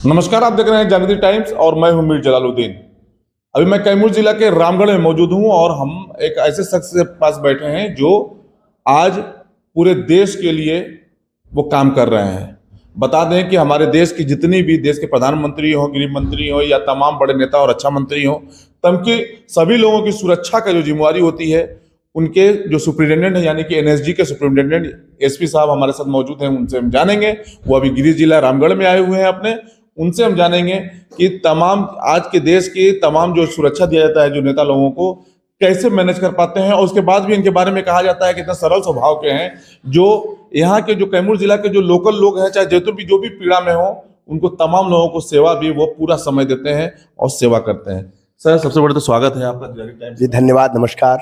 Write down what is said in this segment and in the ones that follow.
नमस्कार, आप देख रहे हैं जागृति टाइम्स और मैं हूं मीर जलालुद्दीन। अभी मैं कैमूर जिला के रामगढ़ में मौजूद हूं और हम एक ऐसे शख्स के पास बैठे हैं जो आज पूरे देश के लिए वो काम कर रहे हैं। बता दें कि हमारे देश की जितनी भी देश के प्रधानमंत्री हो, गृह मंत्री हो या तमाम बड़े नेता और रक्षा मंत्री हो, तब की सभी लोगों की सुरक्षा का जो जिम्मेवारी होती है, उनके जो सुप्रिटेंडेंट है यानी कि एनएसजी के सुप्रिटेंडेंट एसपी साहब हमारे साथ मौजूद हैं। उनसे हम जानेंगे, वो अभी गृह जिला रामगढ़ में आए हुए हैं अपने। उनसे हम जानेंगे कि तमाम आज के देश की तमाम जो सुरक्षा दिया जाता है जो नेता लोगों को, कैसे मैनेज कर पाते हैं। और उसके बाद भी इनके बारे में कहा जाता है कि इतना सरल स्वभाव के हैं, जो यहाँ के जो कैमूर जिला के जो लोकल लोग हैं, चाहे जो भी पीड़ा में हो, उनको तमाम लोगों को सेवा भी वो पूरा समय देते हैं और सेवा करते हैं। सर, सबसे बड़ा तो स्वागत है आपका। जी धन्यवाद, नमस्कार।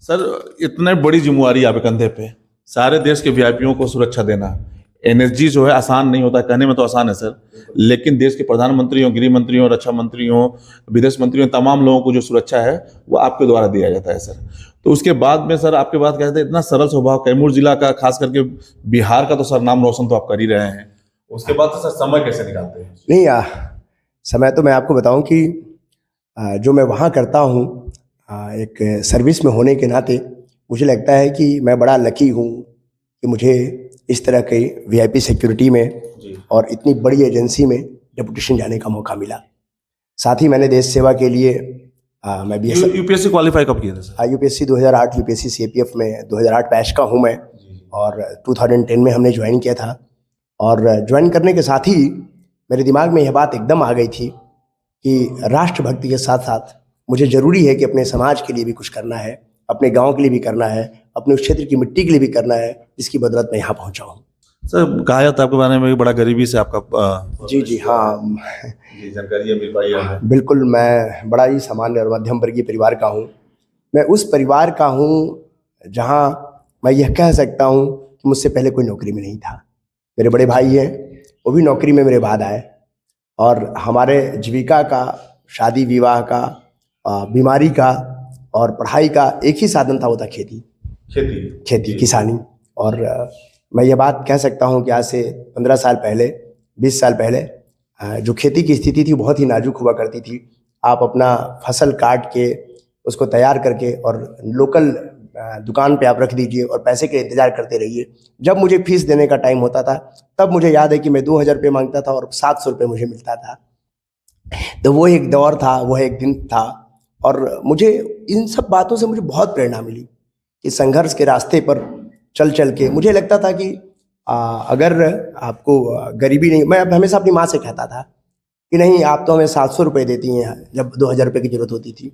सर, इतने बड़ी जिम्मेवारी आपके कंधे पे, सारे देश के वीआईपीओं को सुरक्षा देना, एनएसजी जो है आसान नहीं होता, कहने में तो आसान है सर, लेकिन देश के प्रधानमंत्री हो, गृह मंत्री हो, रक्षा मंत्री हो, विदेश मंत्री हो, तमाम लोगों को जो सुरक्षा है वो आपके द्वारा दिया जाता है सर। तो उसके बाद में सर आपके बात कहते हैं, इतना सरल स्वभाव, कैमूर जिला का, खास करके बिहार का तो सर नाम रोशन तो आप कर ही रहे हैं। उसके बाद तो सर समय कैसे निकालते हैं? नहीं समय तो मैं आपको बताऊं कि जो मैं वहाँ करता हूँ, एक सर्विस में होने के नाते मुझे लगता है कि मैं बड़ा लकी हूँ कि मुझे इस तरह के वीआईपी सिक्योरिटी में और इतनी बड़ी एजेंसी में डेपुटेशन जाने का मौका मिला। साथ ही मैंने देश सेवा के लिए मैं भी यूपीएससी क्वालिफाई कब किया था सर? यूपीएससी 2008 यूपीएससी सीएपीएफ में 2008 बैच का हूँ मैं, और 2010 में हमने ज्वाइन किया था। और ज्वाइन करने के साथ ही मेरे दिमाग में यह बात एकदम आ गई थी कि राष्ट्रभक्ति के साथ साथ मुझे ज़रूरी है कि अपने समाज के लिए भी कुछ करना है, अपने गांव के लिए भी करना है, अपने उस क्षेत्र की मिट्टी के लिए भी करना है, जिसकी बदौलत मैं यहाँ पहुँचा हूँ। सर, कहा जाता है आपके बारे में बड़ा गरीबी से आपका जी हाँ, जानकारी मिल पाई है? बिल्कुल, मैं बड़ा ही सामान्य और मध्यम वर्गीय परिवार का हूँ। मैं उस परिवार का हूँ जहाँ मैं यह कह सकता हूँ कि मुझसे पहले कोई नौकरी में नहीं था। मेरे बड़े भाई हैं, वो भी नौकरी में मेरे बाद आए, और हमारे जीविका का, शादी विवाह का, बीमारी का और पढ़ाई का एक ही साधन था, वो था खेती किसानी। और मैं ये बात कह सकता हूँ कि आज से 15 साल पहले, 20 साल पहले जो खेती की स्थिति थी बहुत ही नाजुक हुआ करती थी। आप अपना फसल काट के उसको तैयार करके और लोकल दुकान पे आप रख दीजिए और पैसे के इंतज़ार करते रहिए। जब मुझे फीस देने का टाइम होता था, तब मुझे याद है कि मैं 2000 रुपये मांगता था और 700 रुपये मुझे मिलता था। तो वो एक दौर था, वो एक दिन था, और मुझे इन सब बातों से मुझे बहुत प्रेरणा मिली कि संघर्ष के रास्ते पर चल चल के मुझे लगता था कि अगर आपको गरीबी नहीं, मैं हमेशा अपनी माँ से कहता था कि नहीं, आप तो हमें 700 रुपये देती हैं जब 2000 रुपये की ज़रूरत होती थी,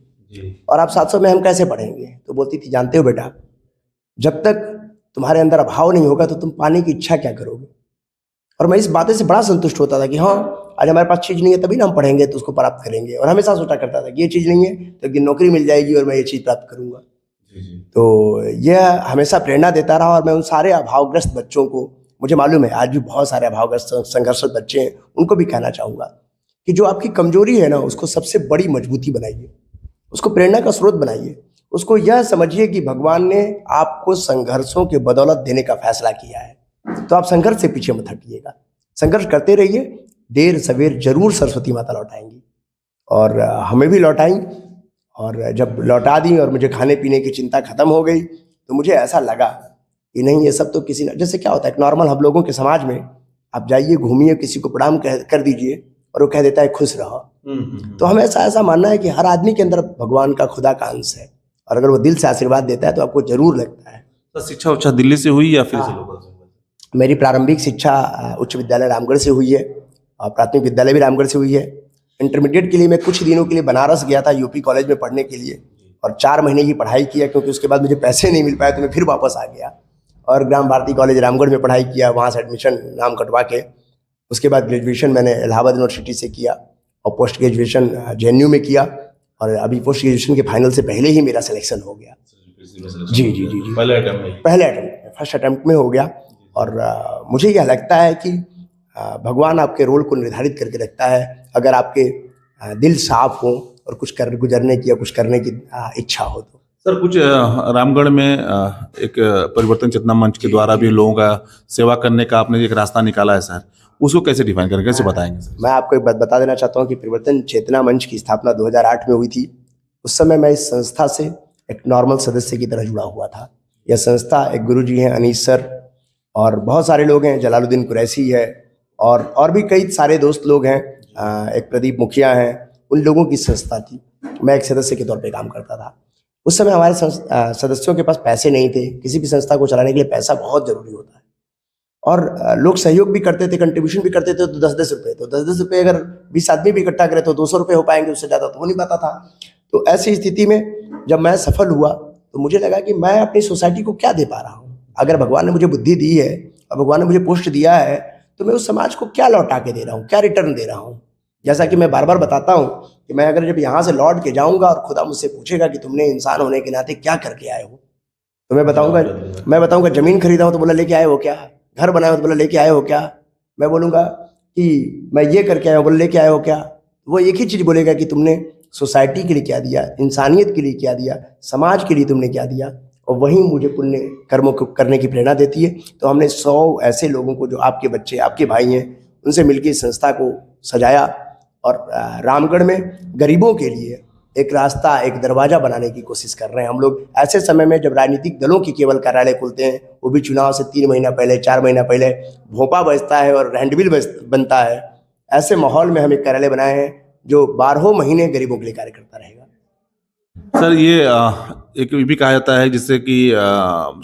और आप 700 में हम कैसे पढ़ेंगे? तो बोलती थी, जानते हो बेटा, जब तक तुम्हारे अंदर अभाव नहीं होगा तो तुम पाने की इच्छा क्या करोगे? और मैं इस बातें से बड़ा संतुष्ट होता था कि हाँ, आज हमारे पास चीज़ नहीं है तभी ना हम पढ़ेंगे तो उसको प्राप्त करेंगे। और हमेशा सोचा करता था कि ये चीज़ नहीं है तो एक दिन नौकरी मिल जाएगी और मैं ये चीज़ प्राप्त करूँगा। तो यह हमेशा प्रेरणा देता रहा। और मैं उन सारे अभावग्रस्त बच्चों को, मुझे मालूम है आज भी बहुत सारे अभावग्रस्त संघर्षरत बच्चे हैं, उनको भी कहना चाहूँगा कि जो आपकी कमजोरी है ना, उसको सबसे बड़ी मजबूती बनाइए, उसको प्रेरणा का स्रोत बनाइए। उसको यह समझिए कि भगवान ने आपको संघर्षों के बदौलत देने का फैसला किया है, तो आप संघर्ष से पीछे मत हटिएगा, संघर्ष करते रहिए, देर सवेर जरूर सरस्वती माता लौटाएंगी। और हमें भी लौटाई, और जब लौटा दी और मुझे खाने पीने की चिंता खत्म हो गई, तो मुझे ऐसा लगा कि नहीं, ये सब तो किसी न, जैसे क्या होता है नॉर्मल हम लोगों के समाज में, आप जाइए घूमिए, किसी को प्रणाम कर दीजिए और वो कह देता है खुश रहो। तो हमें ऐसा मानना है कि हर आदमी के अंदर भगवान का, खुदा का अंश है, और अगर वो दिल से आशीर्वाद देता है तो आपको जरूर लगता है। तो शिक्षा उच्छा दिल्ली से हुई या फिर से लोकल से? मेरी प्रारंभिक शिक्षा उच्च विद्यालय रामगढ़ से हुई है, और प्राथमिक विद्यालय भी रामगढ़ से हुई है। इंटरमीडिएट के लिए मैं कुछ दिनों के लिए बनारस गया था यूपी कॉलेज में पढ़ने के लिए, और 4 महीने की पढ़ाई किया, क्योंकि उसके बाद मुझे पैसे नहीं मिल पाए तो मैं फिर वापस आ गया और ग्राम भारती कॉलेज रामगढ़ में पढ़ाई किया, वहाँ से एडमिशन नाम कटवा के। उसके बाद ग्रेजुएशन मैंने इलाहाबाद यूनिवर्सिटी से किया और पोस्ट ग्रेजुएशन जेएनयू में किया, और अभी पोस्ट ग्रेजुएशन के फाइनल से पहले ही मेरा सिलेक्शन हो गया। जी, पहले अटेम्प्ट फर्स्ट अटेम्प्ट में हो गया। और मुझे यह लगता है कि भगवान आपके रोल को निर्धारित करके रखता है, अगर आपके दिल साफ हो और कुछ गुजरने की या कुछ करने की इच्छा हो तो। सर, कुछ रामगढ़ में एक परिवर्तन चेतना मंच के द्वारा भी लोगों का सेवा करने का आपने एक रास्ता निकाला है सर, उसको कैसे डिफाइन करें, कैसे बताएंगे सर? मैं आपको एक बात बता देना चाहता हूँ कि परिवर्तन चेतना मंच की स्थापना 2008 में हुई थी। उस समय मैं इस संस्था से एक नॉर्मल सदस्य की तरह जुड़ा हुआ था। यह संस्था, एक गुरुजी हैं अनीस सर और बहुत सारे लोग हैं, जलालुद्दीन कुरैशी है और भी कई सारे दोस्त लोग हैं, एक प्रदीप मुखिया हैं, उन लोगों की संस्था थी। मैं एक सदस्य के तौर पे काम करता था। उस समय हमारे सदस्यों के पास पैसे नहीं थे। किसी भी संस्था को चलाने के लिए पैसा बहुत जरूरी होता है और लोग सहयोग भी करते थे, कंट्रीब्यूशन भी करते थे। तो 10-10 रुपये, तो 10-10 रुपये अगर 20 आदमी भी इकट्ठा करें तो 200 रुपये हो पाएंगे, उससे ज़्यादा तो हो नहीं पाता था। तो ऐसी स्थिति में जब मैं सफल हुआ तो मुझे लगा कि मैं अपनी सोसाइटी को क्या दे पा रहा हूँ। अगर भगवान ने मुझे बुद्धि दी है और भगवान ने मुझे पोस्ट दिया है तो मैं उस समाज को क्या लौटा के दे रहा हूँ, क्या रिटर्न दे रहा हूँ। जैसा कि मैं बार बार बताता हूँ कि मैं अगर जब यहाँ से लौट के जाऊँगा और खुदा मुझसे पूछेगा कि तुमने इंसान होने के नाते क्या करके आए हो, तो मैं बताऊँगा ज़मीन खरीदा हूँ तो बोला लेके आए हो क्या, घर बनाया हो तो बोला लेके आए हो क्या। मैं बोलूँगा कि मैं ये करके आया हूँ, बोला लेके आए हो क्या। वो एक ही चीज़ बोलेगा कि तुमने सोसाइटी के लिए क्या दिया, इंसानियत के लिए क्या दिया, समाज के लिए तुमने क्या दिया। और वही मुझे पुण्य कर्मों को करने की प्रेरणा देती है। तो हमने 100 ऐसे लोगों को जो आपके बच्चे, आपके भाई हैं, उनसे मिलकर इस संस्था को सजाया और रामगढ़ में गरीबों के लिए एक रास्ता, एक दरवाज़ा बनाने की कोशिश कर रहे हैं हम लोग। ऐसे समय में जब राजनीतिक दलों के केवल कार्यालय खुलते हैं, वो भी चुनाव से 3 महीना पहले, 4 महीना पहले, भोंपा बजता है और हैंडबिल बनता है, ऐसे माहौल में हम एक कार्यालय बनाए हैं जो 12 महीने गरीबों के लिए कार्य करता रहेगा। सर ये एक ये भी कहा जाता है जिससे कि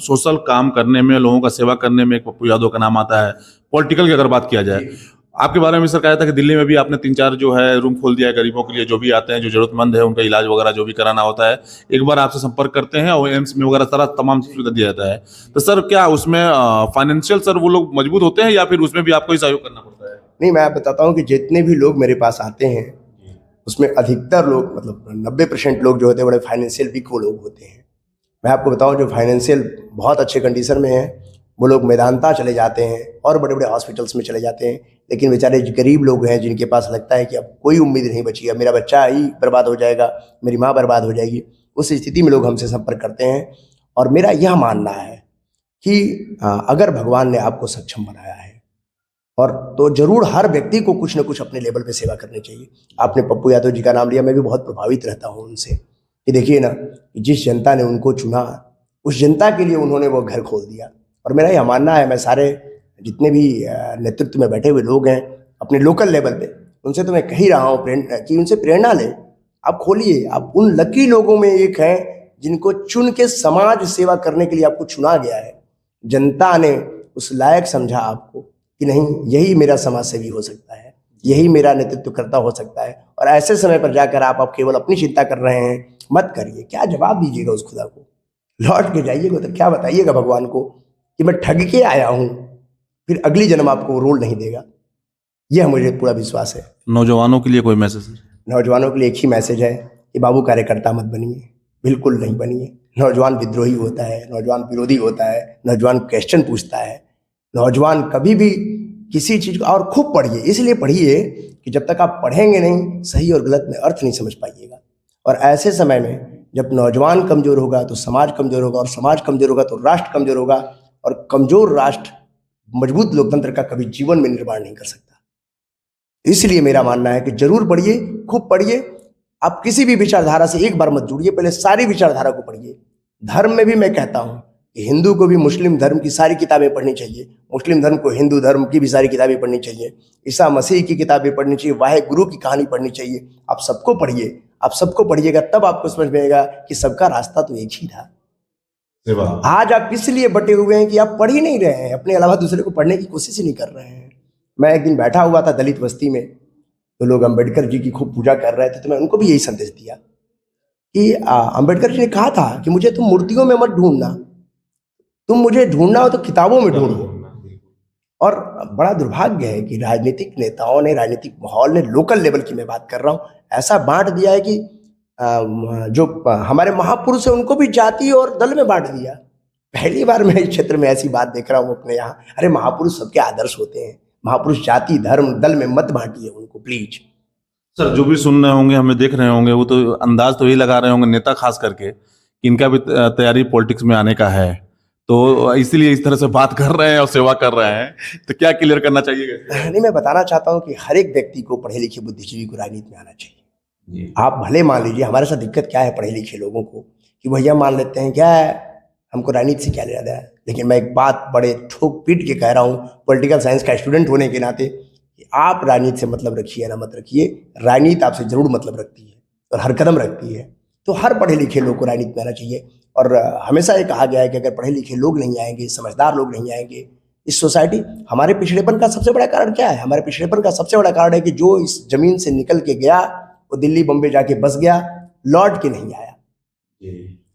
सोशल काम करने में, लोगों का सेवा करने में एक पप्पू यादव का नाम आता है। पॉलिटिकल की अगर बात किया जाए, आपके बारे में सर कहा जाता है कि दिल्ली में भी आपने 3-4 जो है रूम खोल दिया है गरीबों के लिए, जो भी आते हैं, जो जरूरतमंद है, उनका इलाज वगैरह जो भी कराना होता है, एक बार आपसे संपर्क करते हैं और एम्स में वगैरह सारा तमाम सुविधा दिया जाता है। तो सर क्या उसमें फाइनेंशियल सर वो लोग मजबूत होते हैं या फिर उसमें भी आपको ही सहयोग करना पड़ता है? नहीं, मैं बताता हूँ कि जितने भी लोग मेरे पास आते हैं उसमें अधिकतर लोग, मतलब 90% लोग जो होते हैं बड़े फाइनेंशियल वीक वो लोग होते हैं। मैं आपको बताऊं, जो फाइनेंशियल बहुत अच्छे कंडीशन में हैं वो लोग मेदांता चले जाते हैं और बड़े बड़े हॉस्पिटल्स में चले जाते हैं। लेकिन बेचारे गरीब लोग हैं जिनके पास लगता है कि अब कोई उम्मीद नहीं बची है, मेरा बच्चा ही बर्बाद हो जाएगा, मेरी माँ बर्बाद हो जाएगी, उस स्थिति में लोग हमसे संपर्क करते हैं। और मेरा यह मानना है कि अगर भगवान ने आपको सक्षम बनाया है और तो जरूर हर व्यक्ति को कुछ न कुछ अपने लेवल पे सेवा करनी चाहिए। आपने पप्पू यादव जी का नाम लिया, मैं भी बहुत प्रभावित रहता हूँ उनसे कि देखिए ना, जिस जनता ने उनको चुना उस जनता के लिए उन्होंने वो घर खोल दिया। और मेरा यह मानना है, मैं सारे जितने भी नेतृत्व में बैठे हुए लोग हैं अपने लोकल लेवल पे, उनसे तो मैं कह ही रहा हूँ कि उनसे प्रेरणा लें। आप खोलिए, आप उन लकी लोगों में एक हैं जिनको चुन के समाज सेवा करने के लिए आपको चुना गया है। जनता ने उस लायक समझा आपको कि नहीं, यही मेरा समाज सेवी हो सकता है, यही मेरा नेतृत्वकर्ता हो सकता है। और ऐसे समय पर जाकर आप केवल अपनी चिंता कर रहे हैं, मत करिए। क्या जवाब दीजिएगा उस खुदा को? लौट के जाइएगा तो क्या बताइएगा भगवान को कि मैं ठग के आया हूँ, फिर अगली जन्म आपको रोल नहीं देगा। यह मुझे पूरा विश्वास है। नौजवानों के लिए कोई मैसेज? नौजवानों के लिए एक ही मैसेज है कि बाबू कार्यकर्ता मत बनिए, बिल्कुल नहीं बनिए। नौजवान विद्रोही होता है, नौजवान विरोधी होता है, नौजवान क्वेश्चन पूछता है, नौजवान कभी भी किसी चीज़ को। और खूब पढ़िए, इसलिए पढ़िए कि जब तक आप पढ़ेंगे नहीं, सही और गलत में अर्थ नहीं समझ पाइएगा। और ऐसे समय में जब नौजवान कमज़ोर होगा तो समाज कमज़ोर होगा, और समाज कमज़ोर होगा तो राष्ट्र कमज़ोर होगा, और कमज़ोर राष्ट्र मजबूत लोकतंत्र का कभी जीवन में निर्माण नहीं कर सकता। इसलिए मेरा मानना है कि जरूर पढ़िए, खूब पढ़िए। आप किसी भी विचारधारा से एक बार मत जुड़िए, पहले सारी विचारधारा को पढ़िए। धर्म में भी मैं कहता हूँ कि हिंदू को भी मुस्लिम धर्म की सारी किताबें पढ़नी चाहिए, मुस्लिम धर्म को हिंदू धर्म की भी सारी किताबें पढ़नी चाहिए, ईसा मसीह की किताबें पढ़नी चाहिए, वाहे गुरु की कहानी पढ़नी चाहिए। आप सबको पढ़िए, आप सबको पढ़िएगा तब आपको समझ में आएगा कि सबका रास्ता तो एक ही था। आज आप किस लिए बटे हुए हैं कि आप पढ़ ही नहीं रहे हैं, अपने अलावा दूसरे को पढ़ने की कोशिश ही नहीं कर रहे हैं। मैं एक दिन बैठा हुआ था दलित बस्ती में, तो लोग अंबेडकर जी की खूब पूजा कर रहे थे, तो मैं उनको भी यही संदेश दिया कि अंबेडकर जी ने कहा था कि मुझे तुम मूर्तियों में मत ढूंढना, तुम मुझे ढूंढना हो तो किताबों में ढूंढो। और बड़ा दुर्भाग्य है कि राजनीतिक नेताओं ने, राजनीतिक माहौल ने, लोकल लेवल की मैं बात कर रहा हूँ, ऐसा बांट दिया है कि जो हमारे महापुरुष है उनको भी जाति और दल में बांट दिया। पहली बार मैं इस क्षेत्र में ऐसी बात देख रहा हूँ अपने यहाँ। अरे महापुरुष सबके आदर्श होते हैं, महापुरुष जाति धर्म दल में मत बांटिए उनको प्लीज। सर जो भी सुन रहे होंगे, हमें देख रहे होंगे, वो तो अंदाज तो यही लगा रहे होंगे, नेता खास करके, कि इनका भी तैयारी पॉलिटिक्स में आने का है। तो इसीलिए इस तरह से बात कर रहे हैं और सेवा कर रहे हैं, तो क्या क्लियर करना चाहिए? नहीं, मैं बताना चाहता हूँ कि हर एक व्यक्ति को, पढ़े लिखे बुद्धिजीवी को राजनीति में आना चाहिए। जी। आप भले मान लीजिए, हमारे साथ दिक्कत क्या है पढ़े लिखे लोगों को कि भैया मान लेते हैं क्या है, हमको राजनीति से क्या लेना देना है। लेकिन मैं एक बात बड़े ठोक पीट के कह रहा हूँ पॉलिटिकल साइंस का स्टूडेंट होने के नाते, कि आप राजनीति से मतलब रखिए ना मत रखिए, राजनीति आपसे जरूर मतलब रखती है और हर कदम रखती है। तो हर पढ़े लिखे लोग को राजनीति में आना चाहिए। और हमेशा ये कहा गया है कि अगर पढ़े लिखे लोग नहीं आएंगे, समझदार लोग नहीं आएंगे इस सोसाइटी, हमारे पिछड़ेपन का सबसे बड़ा कारण क्या है? हमारे पिछड़ेपन का सबसे बड़ा कारण है कि जो इस जमीन से निकल के गया वो दिल्ली बम्बे जाके बस गया, लौट के नहीं आया।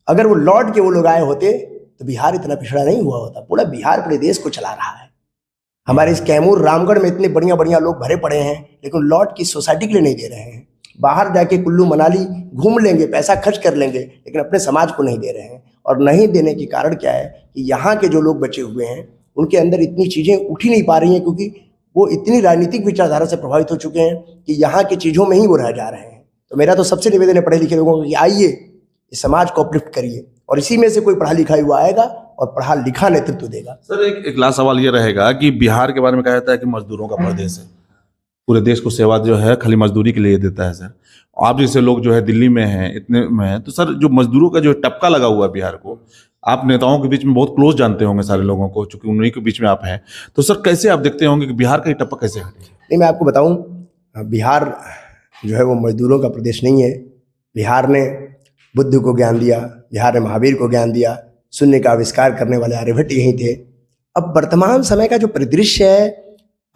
अगर वो लौट के वो लोग आए होते तो बिहार इतना पिछड़ा नहीं हुआ होता। पूरा बिहार पूरे देश को चला रहा है। हमारे इस कैमूर रामगढ़ में इतने बढ़िया बढ़िया लोग भरे पड़े हैं, लेकिन लौट की सोसाइटी के लिए नहीं दे रहे हैं। बाहर जाके कुल्लू मनाली घूम लेंगे, पैसा खर्च कर लेंगे, लेकिन अपने समाज को नहीं दे रहे हैं। और नहीं देने के कारण क्या है कि यहाँ के जो लोग बचे हुए हैं उनके अंदर इतनी चीज़ें उठ ही नहीं पा रही हैं, क्योंकि वो इतनी राजनीतिक विचारधारा से प्रभावित हो चुके हैं कि यहाँ की चीज़ों में ही वो रह जा रहे हैं। तो मेरा तो सबसे निवेदन है पढ़े लिखे लोगों को कि आइए इस समाज को अपलिफ्ट करिए, और इसी में से कोई पढ़ा लिखा हुआ आएगा और पढ़ा लिखा नेतृत्व देगा। सर एक लास्ट सवाल ये रहेगा कि बिहार के बारे में कहा जाता है कि मजदूरों का प्रदेश है, पूरे देश को सेवा जो है खाली मजदूरी के लिए देता है। सर आप जैसे लोग जो है दिल्ली में हैं, इतने में हैं, तो सर जो मजदूरों का जो टपका लगा हुआ है बिहार को, आप नेताओं के बीच में बहुत क्लोज जानते होंगे सारे लोगों को, चूंकि उन्हीं के बीच में आप हैं, तो सर कैसे आप देखते होंगे कि बिहार का ये टपका कैसे हटे? नहीं, मैं आपको बताऊं, बिहार जो है वो मजदूरों का प्रदेश नहीं है। बिहार ने बुद्ध को ज्ञान दिया, बिहार ने महावीर को ज्ञान दिया, शून्य का आविष्कार करने वाले आर्यभट्ट यहीं थे। अब वर्तमान समय का जो परिदृश्य है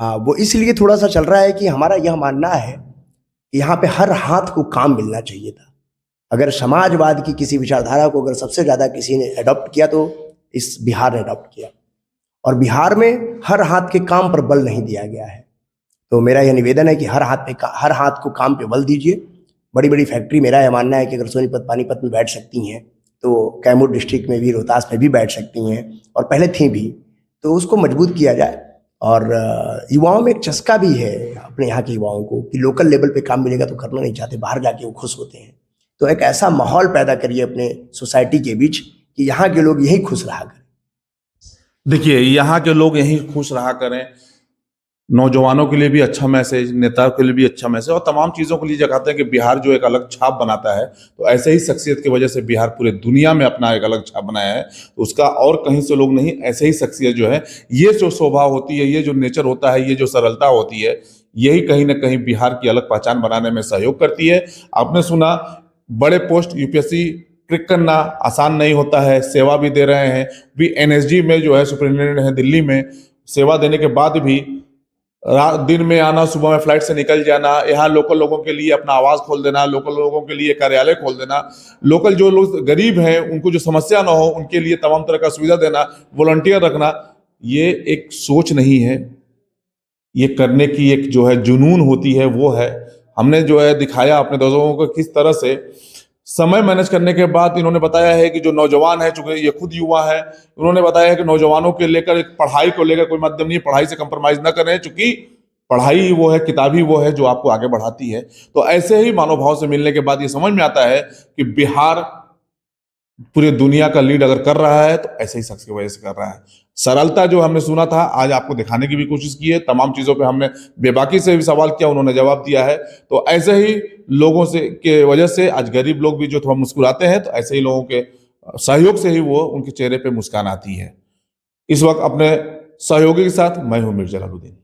वो इसलिए थोड़ा सा चल रहा है कि हमारा यह मानना है कि यहाँ पे हर हाथ को काम मिलना चाहिए था। अगर समाजवाद की किसी विचारधारा को अगर सबसे ज़्यादा किसी ने अडॉप्ट किया तो इस बिहार ने अडॉप्ट किया, और बिहार में हर हाथ के काम पर बल नहीं दिया गया है। तो मेरा यह निवेदन है कि हर हाथ को काम पे बल दीजिए। बड़ी बड़ी फैक्ट्री, मेरा यह मानना है कि अगर सोनीपत पानीपत में बैठ सकती हैं तो कैमूर डिस्ट्रिक्ट में भी, रोहतास में भी बैठ सकती हैं, और पहले थी भी, तो उसको मजबूत किया जाए। और युवाओं में एक चस्का भी है अपने यहाँ के युवाओं को कि लोकल लेवल पे काम मिलेगा तो करना नहीं चाहते, बाहर जाके वो खुश होते हैं। तो एक ऐसा माहौल पैदा करिए अपने सोसाइटी के बीच कि यहाँ के लोग यहीं खुश रहा करें। देखिए, यहाँ के लोग यहीं खुश रहा करें, नौजवानों के लिए भी अच्छा मैसेज, नेताओं के लिए भी अच्छा मैसेज, और तमाम चीज़ों के लिए जगाते हैं कि बिहार जो एक अलग छाप बनाता है, तो ऐसे ही शख्सियत की वजह से बिहार पूरे दुनिया में अपना एक अलग छाप बनाया है। तो उसका और कहीं से लोग नहीं, ऐसे ही शख्सियत जो है, ये जो स्वभाव होती है, ये जो नेचर होता है, ये जो सरलता होती है, यही कहीं ना कहीं बिहार की अलग पहचान बनाने में सहयोग करती है। आपने सुना, बड़े पोस्ट यूपीएससी क्लिक करना आसान नहीं होता है, सेवा भी दे रहे हैं, भी एनएसजी में जो है सुपरिटेंडेंट है दिल्ली में, सेवा देने के बाद भी दिन में आना, सुबह में फ्लाइट से निकल जाना, यहाँ लोकल लोगों के लिए अपना आवाज़ खोल देना, लोकल लोगों के लिए कार्यालय खोल देना, लोकल जो लोग गरीब हैं उनको जो समस्या ना हो उनके लिए तमाम तरह का सुविधा देना, वॉलंटियर रखना, ये एक सोच नहीं है, ये करने की एक जो है जुनून होती है, वो है। हमने जो है दिखाया अपने दर्शकों को किस तरह से समय मैनेज करने के बाद इन्होंने बताया है कि जो नौजवान है, चूंकि ये खुद युवा है, उन्होंने बताया है कि नौजवानों के लेकर, पढ़ाई को लेकर कोई माध्यम नहीं, पढ़ाई से कंप्रोमाइज ना करें, चूंकि पढ़ाई वो है, किताबी वो है जो आपको आगे बढ़ाती है। तो ऐसे ही मानव भाव से मिलने के बाद ये समझ में आता है कि बिहार पूरी दुनिया का लीड अगर कर रहा है तो ऐसे ही शख्स की वजह से कर रहा है। सरलता जो हमने सुना था, आज आपको दिखाने की भी कोशिश की है। तमाम चीज़ों पे हमने बेबाकी से भी सवाल किया, उन्होंने जवाब दिया है। तो ऐसे ही लोगों से के वजह से आज गरीब लोग भी जो थोड़ा मुस्कुराते हैं, तो ऐसे ही लोगों के सहयोग से ही वो उनके चेहरे पे मुस्कान आती है। इस वक्त अपने सहयोगी के साथ मैं हूं मीर जलालुद्दीन।